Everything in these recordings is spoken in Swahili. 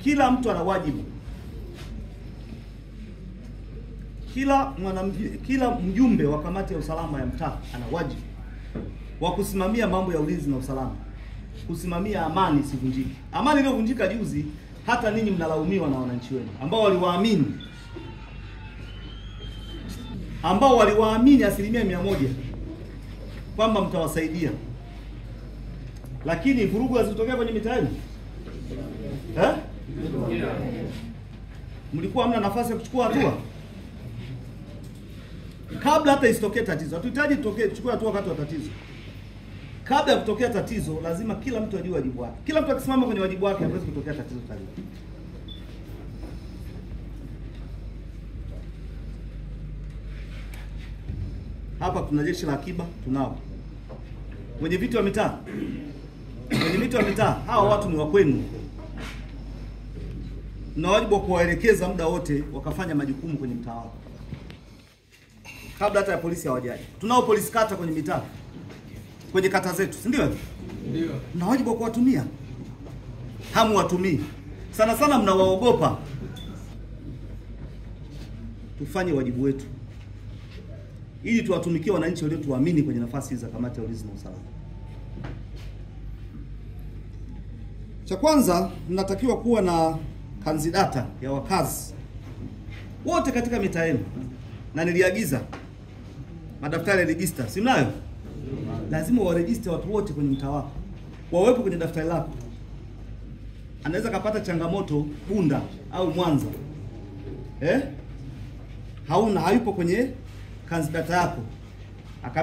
kila mtu ana wajibu, kila mjumbe wa kamati ya usalama ya mtaa ana wajibu wa kusimamia mambo ya ulinzi na usalama, kusimamia amani isivunjike. Amani iliyovunjika juzi, hata ninyi mnalaumiwa na wananchi wenu ambao waliwaamini 100% kwamba mtawasaidia, lakini vurugu zilitokea kwenye mitaa yenu. Mlikuwa hamna nafasi ya kuchukua hatua kabla hata isitokee tatizo. Hatuhitaji tuchukue hatua wakati wa tatizo. Kabla ya kutokea tatizo, lazima kila mtu ajue wajibu wake. Kila mtu akisimama kwenye wajibu wake, hawezi kutokea tatizo kali. Hapa tuna jeshi la akiba, tunao wenye viti wa mitaa. Wenye viti wa mitaa, hawa watu ni wa kwenu. Na wajibu wa kuwaelekeza muda wote wakafanya majukumu kwenye mtaa wao, kabla hata ya polisi hawajaje. Tunao polisi kata kwenye mitaa, kwenye kata zetu, si ndio? Ndio. Na wajibu wa kuwatumia. Hamuwatumii. Sana sana mnawaogopa. Tufanye wajibu wetu ili tuwatumikie wananchi waliotuamini kwenye nafasi za kamati ya ulinzi na usalama. Cha kwanza, mnatakiwa kuwa na kanzidata ya wakazi wote katika mitaa yenu, na niliagiza madaftari ya register. Si mnayo? Lazima waregister watu wote kwenye mtaa wako, wawepo kwenye daftari lako. Anaweza kapata changamoto Bunda au Mwanza, hayupo kwenye kanzidata yako,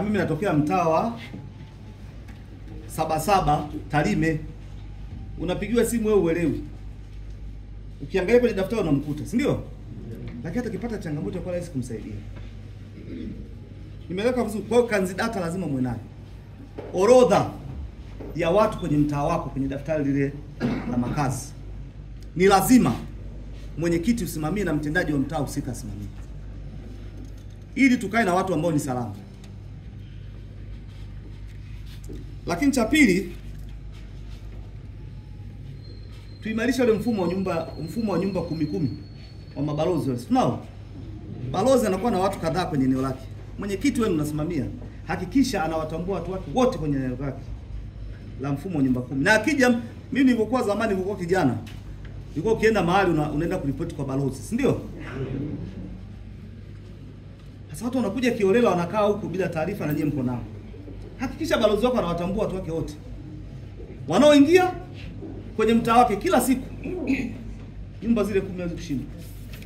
mimi natokea mtaa wa Sabasaba Tarime, unapigiwa simu wewe uelewi, ukiangalia kwenye daftari unamkuta, si ndio? Lakini hata kipata changamoto kwa rahisi kumsaidia. Nimeleka vizuri. Kwa hiyo kanzidata lazima muwe nayo, orodha ya watu kwenye mtaa wako kwenye daftari lile la makazi. Ni lazima mwenyekiti usimamie na mtendaji wa mtaa husika asimamie, ili tukae na watu ambao ni salama. Lakini cha pili, tuimarisha ule mfumo wa nyumba 10 wa mabalozi. Tunao balozi anakuwa na watu kadhaa kwenye eneo lake. Mwenyekiti wenu unasimamia, hakikisha anawatambua watu wake wote kwenye eneo lake la mfumo wa nyumba 10. Na akija, mimi nilipokuwa zamani, nilipokuwa kijana, nilikuwa ukienda mahali unaenda kuripoti kwa balozi, si ndio? Sasa watu wanakuja kiolela, wanakaa huko bila taarifa na nyinyi mko nao. Hakikisha balozi wako anawatambua watu wake wote wanaoingia kwenye mtaa wake kila siku. Nyumba zile 10 hawezi kushinda.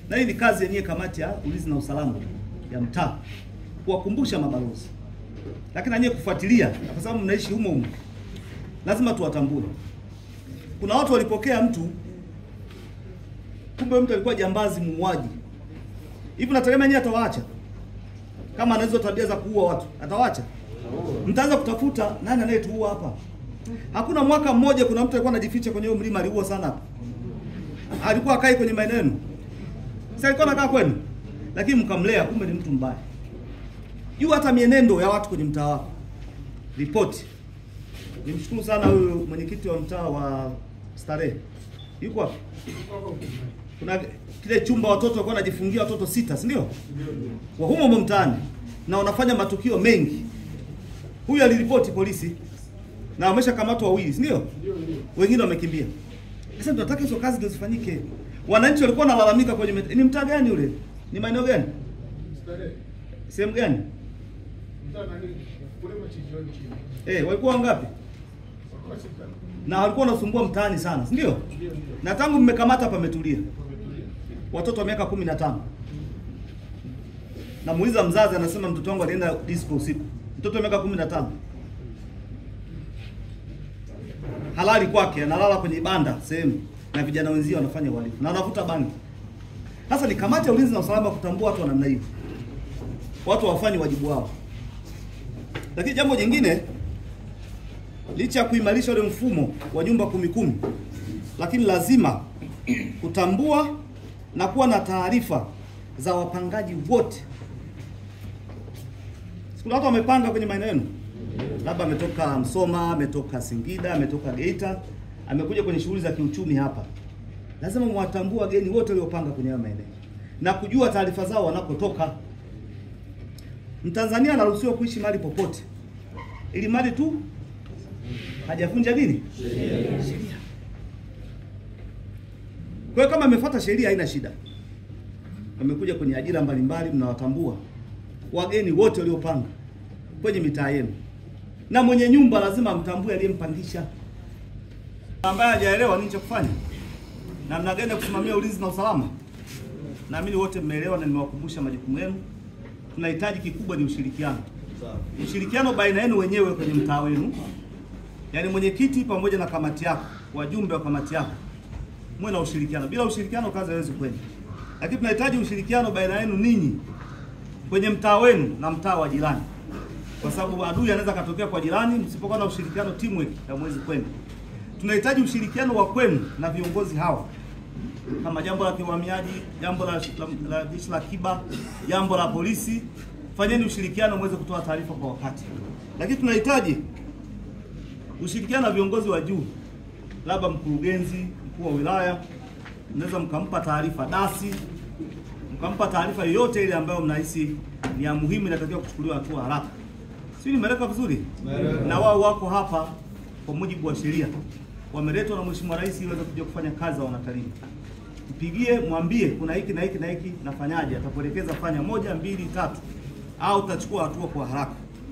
Na hii ni kazi yenyewe kamati ya ulinzi na usalama ya mtaa, kuwakumbusha mabalozi. Lakini na nyinyi kufuatilia, kwa sababu mnaishi humo, lazima tuwatambue. Kuna watu walipokea mtu, kumbe mtu alikuwa jambazi, muuaji. Hivi nategemea nyinyi atawaacha? Kama anazo tabia za kuua watu, atawaacha? Mtaanza kutafuta nani anayetuua hapa. Hakuna mwaka mmoja kuna mtu alikuwa anajificha kwenye huo mlima, aliua sana hapa. Alikuwa akai kwenye maeneo yenu. Sasa alikuwa anakaa kwenu, lakini mkamlea, kumbe ni mtu mbaya. Jua hata mienendo ya watu kwenye mtaa wako. Ripoti. Nimshukuru sana huyu mwenyekiti wa mtaa wa Starehe. Yuko hapo. Kuna kile chumba watoto walikuwa wanajifungia watoto 6, si ndio? Wa humo mtaani na wanafanya matukio mengi. Huyu aliripoti polisi na wameshakamatwa 2, si ndio? Wengine wamekimbia. Sasa tunataka hizo kazi ndio zifanyike. Wananchi walikuwa wanalalamika kwenye ni mtaa gani ule? Ni maeneo gani? Starehe. Sehemu gani? Mtaa nani? Kule Machinjoni chini. Walikuwa ngapi? Na walikuwa wanasumbua mtaani sana, si ndio? Na tangu mmekamata hapa pametulia. Watoto wa miaka 15. Na muuliza mzazi, anasema mtoto wangu alienda disco usiku. Mtoto wa miaka 15. Halali kwake, analala kwenye banda sehemu na vijana wenzio wanafanya uhalifu na wanavuta bangi. Sasa ni kamati ya ulinzi na usalama kutambua watu wa namna hiyo. Watu wafanye wajibu wao. Lakini jambo jingine, licha ya kuimarisha ule mfumo wa nyumba 10, lakini lazima kutambua na kuwa na taarifa za wapangaji wote. Kuna watu wamepanga kwenye maeneo yenu. Labda ametoka Msoma, ametoka Singida, ametoka Geita, amekuja kwenye shughuli za kiuchumi hapa. lazima mwatambue wageni wote waliopanga kwenye hayo maeneo na kujua taarifa zao wanapotoka. Mtanzania anaruhusiwa kuishi mahali popote, ili mali tu hajavunja nini? Sheria. Kwa hiyo kama amefuata sheria haina shida. Wamekuja kwenye ajira mbalimbali, mnawatambua wageni wote waliopanga kwenye mitaa yenu, na mwenye nyumba lazima amtambue aliyempangisha. Ambaye hajaelewa nini cha kufanya na namna gani ya kusimamia ulinzi na usalama, naamini wote mmeelewa na nimewakumbusha majukumu yenu. Tunahitaji kikubwa ni ushirikiano. Ushirikiano baina yenu wenyewe kwenye mtaa wenu, yaani mwenyekiti pamoja na kamati yako, wajumbe wa kamati yako, mwe na ushirikiano. Bila ushirikiano kazi haiwezi kwenda. Lakini tunahitaji ushirikiano baina yenu ninyi kwenye mtaa wenu na mtaa wa jirani, kwa sababu adui anaweza katokea kwa jirani. Msipokuwa na ushirikiano, teamwork, hamwezi kwenda. Tunahitaji ushirikiano wa kwenu na viongozi hawa, kama jambo la kiuhamiaji, jambo la jeshi la akiba, jambo la polisi. Fanyeni ushirikiano muweze kutoa taarifa kwa wakati. Lakini tunahitaji ushirikiano na viongozi wa juu, labda mkurugenzi, mkuu wa wilaya, mnaweza mkampa taarifa dasi, mkampa taarifa yoyote ile ambayo mnahisi ni ya muhimu, inatakiwa kuchukuliwa hatua haraka. Sio, nimeleka vizuri? Na wao wako hapa kwa mujibu wa sheria. Wameletwa na Mheshimiwa Rais ili waweze kuja kufanya kazi za wanaTARIMA. Mpigie, mwambie kuna hiki na hiki na hiki nafanyaje, atakuelekeza fanya 1, 2, 3 au utachukua hatua kwa haraka.